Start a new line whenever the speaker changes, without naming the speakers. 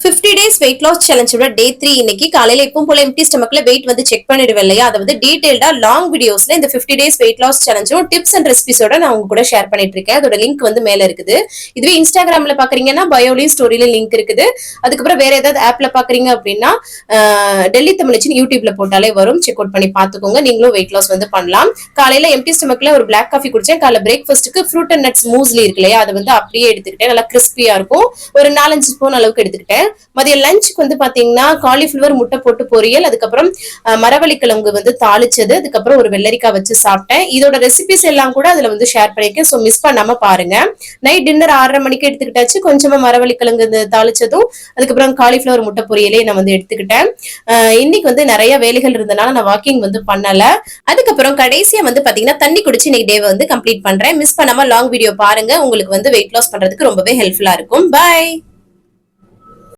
50 days weight loss சேலஞ்சோட day 3 இன்னைக்கு காலையில எப்பவும் போல எம்டி ஸ்டமக்ல வெயிட் வந்து செக் பண்ணிடுவேன் இல்லையா? அதை வந்து டீடைல்டா லாங் வீடியோஸ்ல இந்த 50 டேஸ் வெயிட் லாஸ் சேலஞ்சும் டிப்ஸ் அண்ட் ரெசிபிஸோட நான் உங்க கூட ஷேர் பண்ணிட்டு இருக்கேன். அதோட லிங்க் வந்து மேல இருக்குது. இதுவே இன்ஸ்டாகிராம்ல பாக்குறீங்கன்னா பயோலையும் ஸ்டோரியில லிங்க் இருக்குது. அதுக்கப்புறம் வேற ஏதாவது ஆப்ல பாக்குறீங்க அப்படின்னா டெல்லி தமிழச்சின்னு யூடியூப்ல போட்டாலே வரும். செக் அவுட் பண்ணி பாத்துக்கோங்க. நீங்களும் வெயிட் லாஸ் வந்து பண்ணலாம். காலையில எம்டி ஸ்டமக்ல ஒரு பிளாக் காஃபி குடிச்சேன். காலைல பிரேக்ஃபாஸ்ட்டுக்கு ஃப்ரூட் அண்ட் நட்ஸ் மூஸ்லி இருக்கு இல்லையா? அதை வந்து அப்படியே எடுத்துக்கிட்டேன். நல்லா கிறிஸ்பியா இருக்கும். ஒரு 4-5 ஸ்பூன் அளவுக்கு எடுத்துக்கிட்டேன். மதிய லஞ்சுக்கு வந்து பாத்தீங்கன்னா காலிஃபிளவர் முட்டை போட்டு பொரியல், அதுக்கப்புறம் மரவள்ளிக்கிழங்கு வந்து தாளிச்சது, அதுக்கப்புறம் ஒரு வெள்ளரிக்காய் வச்சு சாப்பிட்டேன். இதோட ரெசிபிஸ் எல்லாம் கூட அதுல வந்து ஷேர் பண்ணிருக்கேன். ஸோ மிஸ் பண்ணாம பாருங்க. நைட் டின்னர் 6:30 மணிக்கு எடுத்துக்கிட்டாச்சு. கொஞ்சமா மரவள்ளிக்கிழங்கு தாளிச்சதும் அதுக்கப்புறம் காலிஃபிளவர் முட்டை பொரியலே நான் வந்து எடுத்துக்கிட்டேன். இன்னைக்கு வந்து நிறைய வேலைகள் இருந்தனால நான் வாக்கிங் வந்து பண்ணல. அதுக்கப்புறம் கடைசியா வந்து பாத்தீங்கன்னா தண்ணி குடிச்சு இன்னைக்கு டே வந்து கம்ப்ளீட் பண்றேன். மிஸ் பண்ணாம லாங் வீடியோ பாருங்க. உங்களுக்கு வந்து வெயிட் லாஸ் பண்றதுக்கு ரொம்பவே ஹெல்ப்ஃபுல்லா இருக்கும். பை.